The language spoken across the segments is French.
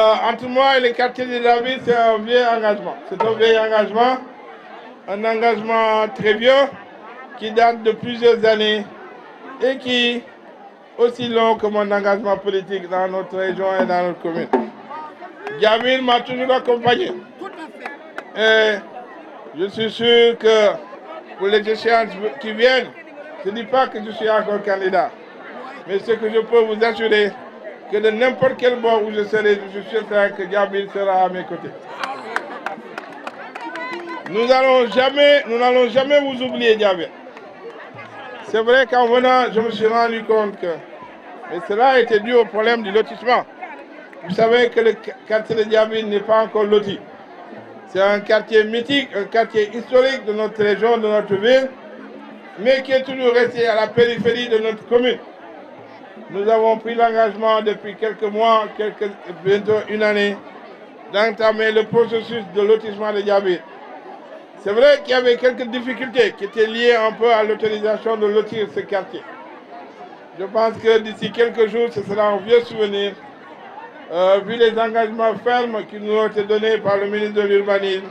Entre moi et le quartier de David, c'est un vieil engagement. C'est un vieil engagement, un engagement très vieux qui date de plusieurs années et qui est aussi long que mon engagement politique dans notre région et dans notre commune. Djamil m'a toujours accompagné. Et je suis sûr que pour les échéances qui viennent, je ne dis pas que je suis encore candidat, mais ce que je peux vous assurer, que de n'importe quel bord où je serai, je suis certain que Djamil sera à mes côtés. Nous n'allons jamais vous oublier, Djamil. C'est vrai qu'en venant, je me suis rendu compte que mais cela a été dû au problème du lotissement. Vous savez que le quartier de Djamil n'est pas encore loti. C'est un quartier mythique, un quartier historique de notre région, de notre ville, mais qui est toujours resté à la périphérie de notre commune. Nous avons pris l'engagement depuis quelques mois, bientôt une année, d'entamer le processus de lotissement de Djamil. C'est vrai qu'il y avait quelques difficultés qui étaient liées un peu à l'autorisation de lotir ce quartier. Je pense que d'ici quelques jours, ce sera un vieux souvenir, vu les engagements fermes qui nous ont été donnés par le ministre de l'Urbanisme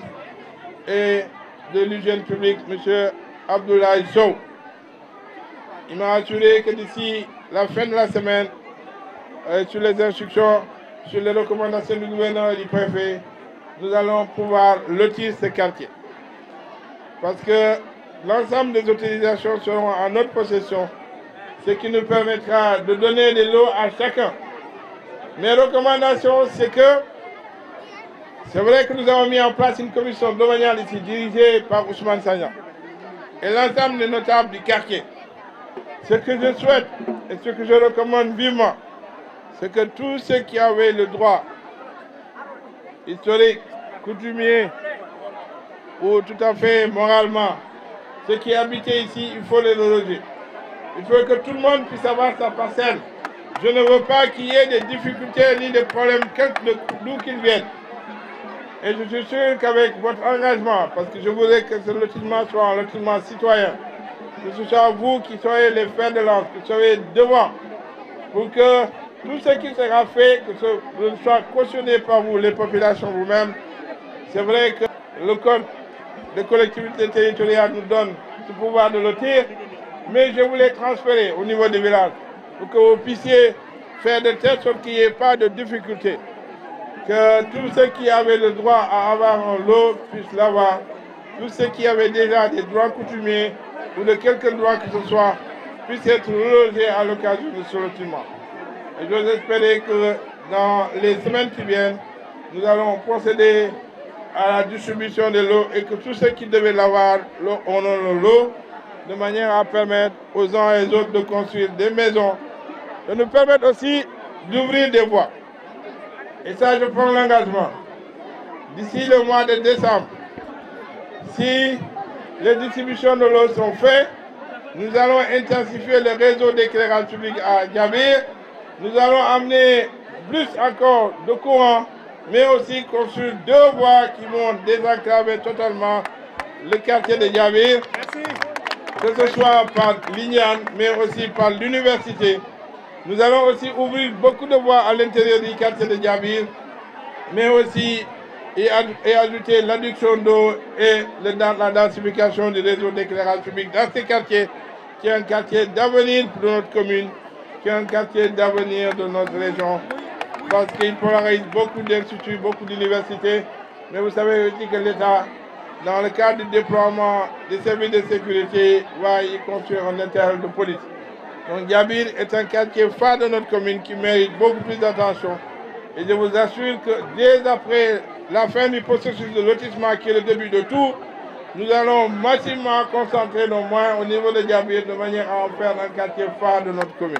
et de l'Hygiène publique, M. Abdoulaye Sow. Il m'a assuré que d'ici la fin de la semaine, sur les instructions, sur les recommandations du gouverneur et du préfet, nous allons pouvoir lotir ce quartier. Parce que l'ensemble des autorisations seront en notre possession, ce qui nous permettra de donner des lots à chacun. Mes recommandations, c'est vrai que nous avons mis en place une commission domaniale ici, dirigée par Ousmane Sagna, et l'ensemble des notables du quartier. Ce que je souhaite et ce que je recommande vivement, c'est que tous ceux qui avaient le droit historique, coutumier, ou tout à fait moralement, ceux qui habitaient ici, il faut les reloger. Il faut que tout le monde puisse avoir sa parcelle. Je ne veux pas qu'il y ait des difficultés ni des problèmes, d'où qu'ils viennent. Et je suis sûr qu'avec votre engagement, parce que je voudrais que ce lotissement soit un lotissement citoyen, que ce soit vous qui soyez les fers de lance, que vous soyez devant, pour que tout ce qui sera fait, que ce soit cautionné par vous, les populations vous-même. C'est vrai que le code des collectivités territoriales nous donne ce pouvoir de lotir, mais je voulais transférer au niveau des villages pour que vous puissiez faire de telle sorte qu'il n'y ait pas de difficulté. Que tous ceux qui avaient le droit à avoir un lot puissent l'avoir. Tous ceux qui avaient déjà des droits coutumiers ou de quelques droits que ce soit puissent être relogés à l'occasion de ce lotissement. Et j'ose espérer que dans les semaines qui viennent, nous allons procéder à la distribution de l'eau et que tous ceux qui devaient l'avoir auront le lot, de manière à permettre aux uns et aux autres de construire des maisons, de nous permettre aussi d'ouvrir des voies. Et ça, je prends l'engagement. D'ici le mois de décembre, si les distributions de l'eau sont faites, nous allons intensifier le réseau d'éclairage public à Djamil. Nous allons amener plus encore de courant, mais aussi construire 2 voies qui vont désenclaver totalement le quartier de Djamil. Que ce soit par Lignane, mais aussi par l'université. Nous allons aussi ouvrir beaucoup de voies à l'intérieur du quartier de Djamil, mais aussi ajouter l'adduction d'eau et la densification du réseau d'éclairage public dans ce quartier, qui est un quartier d'avenir pour notre commune, qui est un quartier d'avenir de notre région, parce qu'il polarise beaucoup d'instituts, beaucoup d'universités, mais vous savez aussi que l'État, dans le cadre du déploiement des services de sécurité, va y construire un intérieur de police. Donc Djamil est un quartier phare de notre commune qui mérite beaucoup plus d'attention. Et je vous assure que dès après la fin du processus de lotissement, qui est le début de tout, nous allons massivement concentrer nos moyens au niveau de Djamil de manière à en faire un quartier phare de notre commune.